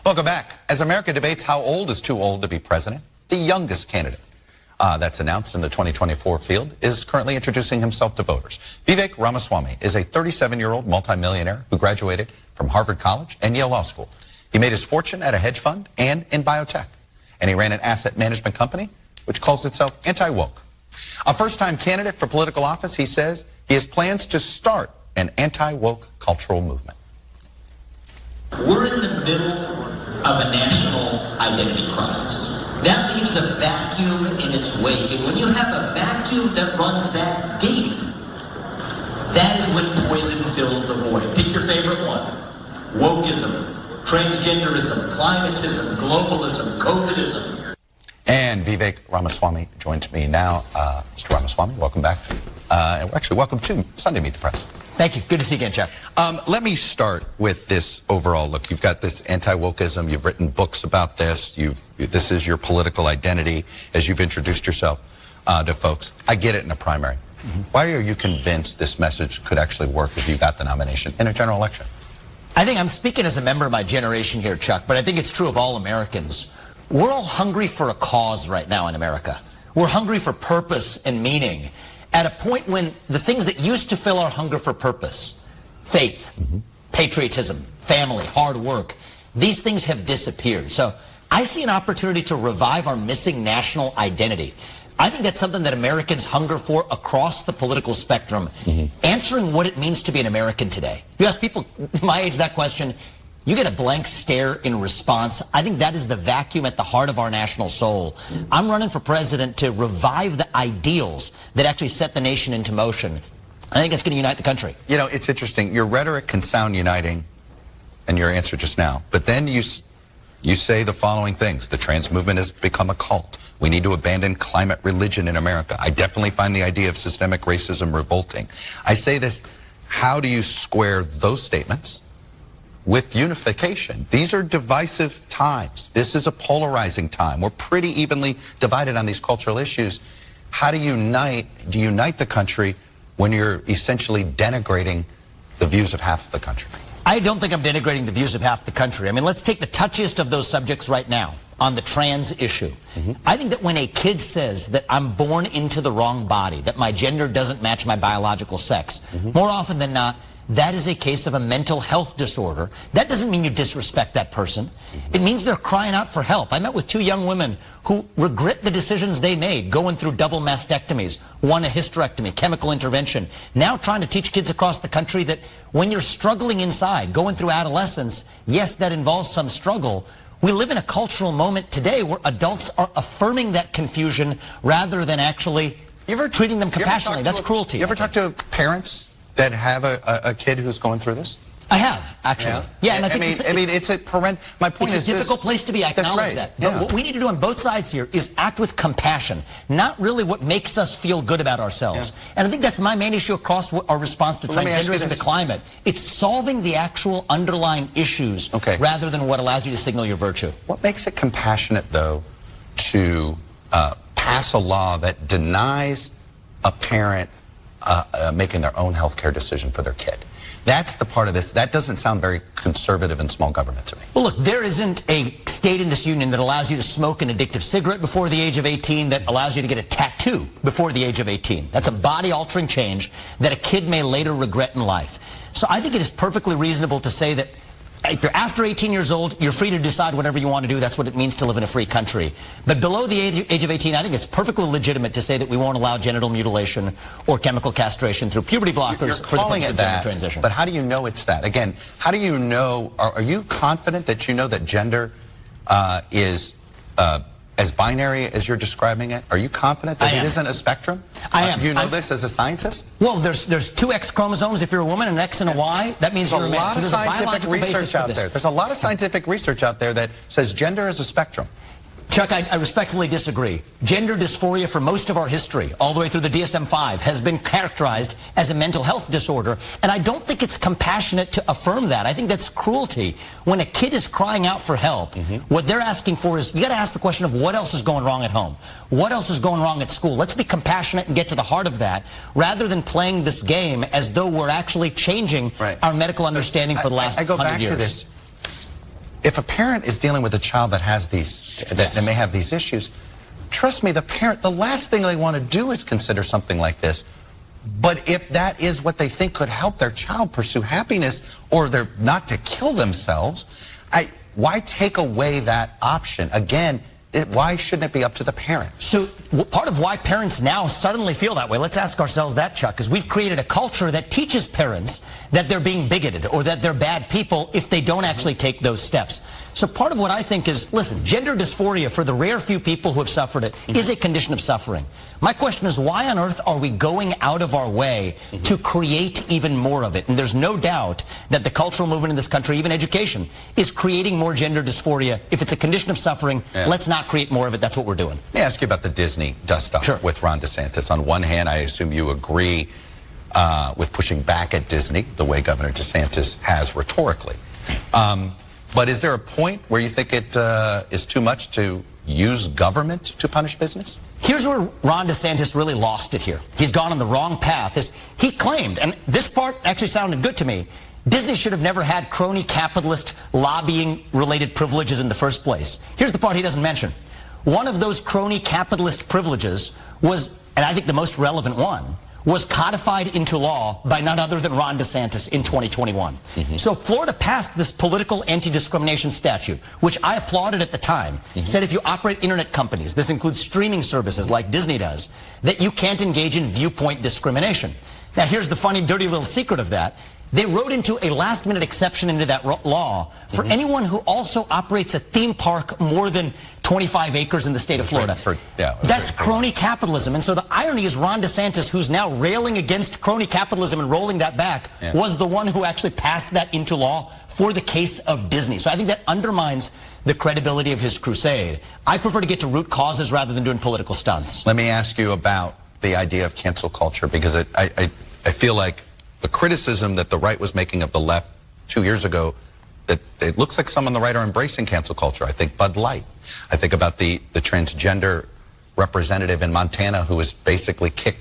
Welcome back. As America debates how old is too old to be president, the youngest candidate that's announced in the 2024 field is currently introducing himself to voters. Vivek Ramaswamy is a 37-year-old multimillionaire who graduated from Harvard College and Yale Law School. He made his fortune at a hedge fund and in biotech, and he ran an asset management company which calls itself anti-woke. A first-time candidate for political office, he says he has plans to start an anti-woke cultural movement. We're in the middle of a national identity crisis. That leaves a vacuum in its wake. And when you have a vacuum that runs that deep, that is when poison fills the void. Pick your favorite one. Wokeism, transgenderism, climatism, globalism, COVIDism. And Vivek Ramaswamy joins me now. Mr. Ramaswamy, welcome back. Actually, welcome to Sunday Meet the Press. Thank you. Good to see you again, Chuck. Let me start with this overall look. You've got this anti-wokeism. You've written books about this. This is your political identity as you've introduced yourself to folks. I get it in a primary. Why are you convinced this message could actually work if you got the nomination in a general election? I think I'm speaking as a member of my generation here, Chuck, but I think it's true of all Americans. We're all hungry for a cause right now in America. We're hungry for purpose and meaning. At a point when the things that used to fill our hunger for purpose, faith, patriotism, family, hard work, these things have disappeared. So I see an opportunity to revive our missing national identity. I think that's something that Americans hunger for across the political spectrum, answering what it means to be an American today. You ask people my age that question, you get a blank stare in response. I think that is the vacuum at the heart of our national soul. I'm running for president to revive the ideals that actually set the nation into motion. I think it's going to unite the country. You know, it's interesting. Your rhetoric can sound uniting, and your answer just now. But then you say the following things. The trans movement has become a cult. We need to abandon climate religion in America. I definitely find the idea of systemic racism revolting. I say this, how do you square those statements with unification? These are divisive times. This is a polarizing time. We're pretty evenly divided on these cultural issues. How do you unite the country when you're essentially denigrating the views of half the country? I don't think I'm denigrating the views of half the country. I mean, let's take the touchiest of those subjects right now on the trans issue. I think that when a kid says that I'm born into the wrong body, that my gender doesn't match my biological sex, more often than not, that is a case of a mental health disorder. That doesn't mean you disrespect that person. It means they're crying out for help. I met with two young women who regret the decisions they made, going through double mastectomies, one a hysterectomy, chemical intervention, now trying to teach kids across the country that when you're struggling inside, going through adolescence, yes, that involves some struggle. We live in a cultural moment today where adults are affirming that confusion rather than actually treating them compassionately. That's cruelty. You ever talk to parents that have a kid who's going through this? I have, actually. Yeah, and I mean, it's a my point is, it's a difficult place to be. I acknowledge that. But what we need to do on both sides here is act with compassion, not really what makes us feel good about ourselves. And I think that's my main issue across our response to transgenderism and the climate. It's solving the actual underlying issues rather than what allows you to signal your virtue. What makes it compassionate, though, to pass a law that denies a parent making their own health care decision for their kid? That's the part of this. That doesn't sound very conservative and small government to me. Well, look, there isn't a state in this union that allows you to smoke an addictive cigarette before the age of 18, that allows you to get a tattoo before the age of 18. That's a body-altering change that a kid may later regret in life. So I think it is perfectly reasonable to say that if you're after 18 years old, you're free to decide whatever you want to do. That's what it means to live in a free country. But below the age of 18, I think it's perfectly legitimate to say that we won't allow genital mutilation or chemical castration through puberty blockers for the purpose of gender transition. But how do you know it's that? Again, how do you know, are you confident that you know that gender is as binary as you're describing it? Are you confident that it isn't a spectrum? I am. You know this as a scientist? Well, there's two X chromosomes if you're a woman, an X and a Y. That means you're a man. There's a lot of scientific research out there. There's a lot of scientific research out there that says gender is a spectrum. Chuck, I respectfully disagree. Gender dysphoria for most of our history, all the way through the DSM-5, has been characterized as a mental health disorder, and I don't think it's compassionate to affirm that. I think that's cruelty. When a kid is crying out for help, what they're asking for is, you got to ask the question of what else is going wrong at home? What else is going wrong at school? Let's be compassionate and get to the heart of that, rather than playing this game as though we're actually changing our medical understanding for the last 100 years. I go back to this. if a parent is dealing with a child that has these, that may have these issues, trust me, the last thing they want to do is consider something like this. But if that is what they think could help their child pursue happiness, or they're not to kill themselves, why take away that option? Again, why shouldn't it be up to the parent? So part of why parents now suddenly feel that way, let's ask ourselves that, Chuck, is we've created a culture that teaches parents that they're being bigoted or that they're bad people if they don't actually take those steps. So part of what I think is, listen, gender dysphoria, for the rare few people who have suffered it, is a condition of suffering. My question is, why on earth are we going out of our way to create even more of it? And there's no doubt that the cultural movement in this country, even education, is creating more gender dysphoria. If it's a condition of suffering, let's not create more of it. That's what we're doing. Let me ask you about the Disney dust-up with Ron DeSantis. On one hand, I assume you agree with pushing back at Disney the way Governor DeSantis has rhetorically. But is there a point where you think it is too much to use government to punish business? Here's where Ron DeSantis really lost it here. He's gone on the wrong path. He claimed, and this part actually sounded good to me, Disney should have never had crony capitalist lobbying-related privileges in the first place. Here's the part he doesn't mention. One of those crony capitalist privileges was, and I think the most relevant one, was codified into law by none other than Ron DeSantis in 2021. So Florida passed this political anti-discrimination statute, which I applauded at the time, said if you operate internet companies, this includes streaming services like Disney does, that you can't engage in viewpoint discrimination. Now here's the funny, dirty little secret of that. They wrote into a last-minute exception into that law for anyone who also operates a theme park more than 25 acres in the state of Florida. That's crony capitalism. And so the irony is Ron DeSantis, who's now railing against crony capitalism and rolling that back, was the one who actually passed that into law for the case of Disney. So I think that undermines the credibility of his crusade. I prefer to get to root causes rather than doing political stunts. Let me ask you about the idea of cancel culture, because I feel like the criticism that the right was making of the left 2 years ago, that it looks like some on the right are embracing cancel culture. I think Bud Light. I think about the transgender representative in Montana who was basically kicked,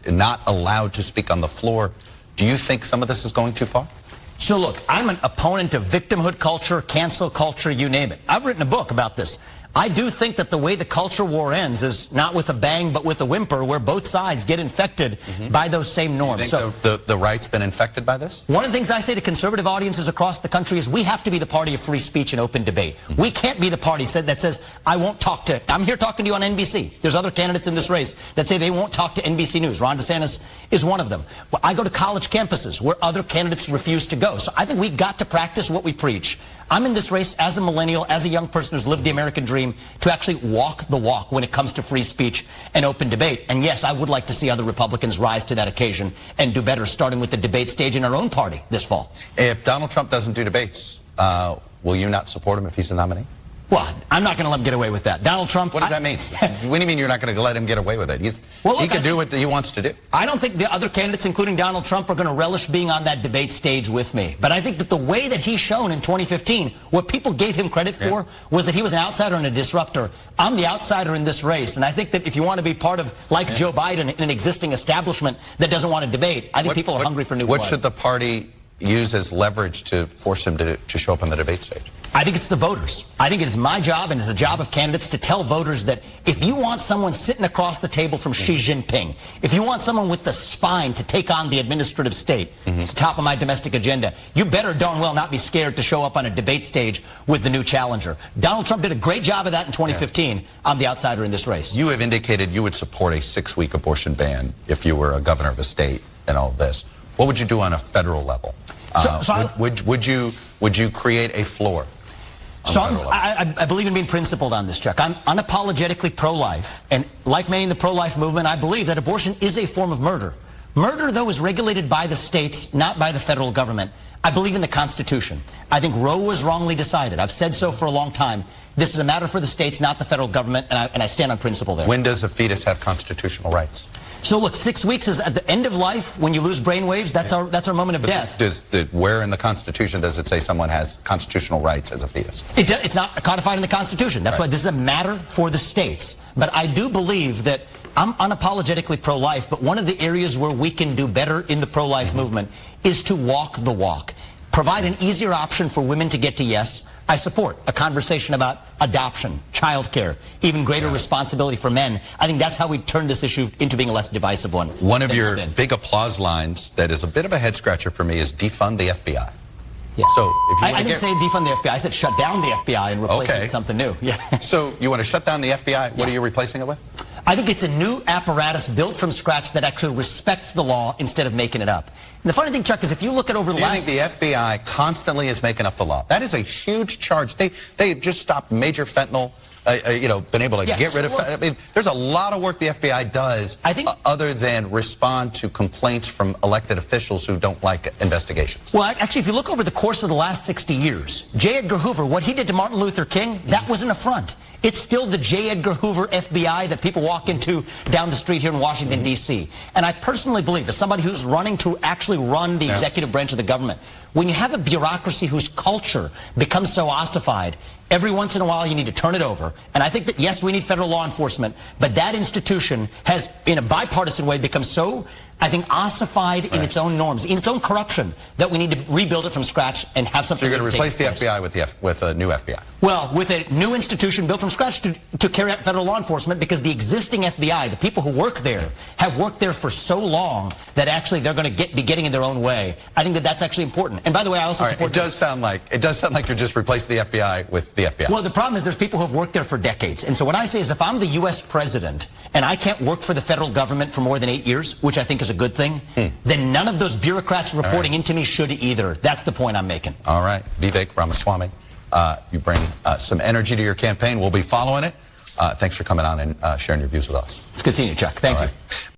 not allowed to speak on the floor. Do you think some of this is going too far? So look, I'm an opponent of victimhood culture, cancel culture, you name it. I've written a book about this. I do think that the way the culture war ends is not with a bang, but with a whimper, where both sides get infected by those same norms. You think the right's been infected by this? One of the things I say to conservative audiences across the country is we have to be the party of free speech and open debate. We can't be the party that says, I won't talk to, I'm here talking to you on NBC. There's other candidates in this race that say they won't talk to NBC News. Ron DeSantis is one of them. I go to college campuses where other candidates refuse to go. So I think we've got to practice what we preach. I'm in this race as a millennial, as a young person who's lived the American dream, to actually walk the walk when it comes to free speech and open debate. And yes, I would like to see other Republicans rise to that occasion and do better, starting with the debate stage in our own party this fall. If Donald Trump doesn't do debates, will you not support him if he's the nominee? Well, I'm not going to let him get away with that. Donald Trump... What does that mean? What do you mean you're not going to let him get away with it? He can do what he wants to do. I don't think the other candidates, including Donald Trump, are going to relish being on that debate stage with me. But I think that the way that he's shown in 2015, what people gave him credit for was that he was an outsider and a disruptor. I'm the outsider in this race. And I think that if you want to be part of, like Joe Biden, an existing establishment that doesn't want to debate, I think people are hungry for new blood. What should the party use as leverage to force him to show up on the debate stage? I think it's the voters. I think it's my job and it's the job of candidates to tell voters that if you want someone sitting across the table from Xi Jinping, if you want someone with the spine to take on the administrative state, it's the top of my domestic agenda, you better darn well not be scared to show up on a debate stage with the new challenger. Donald Trump did a great job of that in 2015. I'm the outsider in this race. You have indicated you would support a 6-week abortion ban if you were a governor of a state and all of this. What would you do on a federal level? Would you create a floor? So I believe in being principled on this, Chuck. I'm unapologetically pro-life. And like many in the pro-life movement, I believe that abortion is a form of murder. Murder, though, is regulated by the states, not by the federal government. I believe in the Constitution. I think Roe was wrongly decided. I've said so for a long time. This is a matter for the states, not the federal government, and I stand on principle there. When does a fetus have constitutional rights? So look, 6 weeks is at the end of life when you lose brain waves. That's our moment of death. Where in the Constitution does it say someone has constitutional rights as a fetus? It's not codified in the Constitution. That's why this is a matter for the states. But I do believe that I'm unapologetically pro-life, but one of the areas where we can do better in the pro-life movement is to walk the walk. provide an easier option for women to get to yes, I support a conversation about adoption, childcare, even greater responsibility for men. I think that's how we turn this issue into being a less divisive one. One of your big applause lines that is a bit of a head scratcher for me is defund the FBI. Yeah. So if you I didn't say defund the FBI. I said shut down the FBI and replace it with something new. Yeah. So you want to shut down the FBI? What are you replacing it with? I think it's a new apparatus built from scratch that actually respects the law instead of making it up. And the funny thing, Chuck, is if you look at over the last... Do you think the FBI constantly is making up the law? That is a huge charge. They just stopped major fentanyl, been able to get rid of... I mean, there's a lot of work the FBI does other than respond to complaints from elected officials who don't like investigations. Well, actually, if you look over the course of the last 60 years, J. Edgar Hoover, what he did to Martin Luther King, that was an affront. It's still the J. Edgar Hoover FBI that people walk into down the street here in Washington, D.C. And I personally believe, as somebody who's running to actually run the executive branch of the government, when you have a bureaucracy whose culture becomes so ossified, every once in a while you need to turn it over. And I think that, yes, we need federal law enforcement, but that institution has, in a bipartisan way, become so, I think, ossified in its own norms, in its own corruption, that we need to rebuild it from scratch and have something. So you're going to replace the FBI with a new FBI? Well, with a new institution built from scratch to carry out federal law enforcement, because the existing FBI, the people who work there, have worked there for so long that actually they're going to be getting in their own way. I think that that's actually important. And by the way, I also support... It does sound like you're just replacing the FBI with the FBI. Well, the problem is there's people who have worked there for decades. And so what I say is if I'm the U.S. president and I can't work for the federal government for more than 8 years, which I think is a good thing, then none of those bureaucrats reporting into me should either. That's the point I'm making. All right. Vivek Ramaswamy, you bring some energy to your campaign. We'll be following it. Thanks for coming on and sharing your views with us. It's good seeing you, Chuck. Thank you.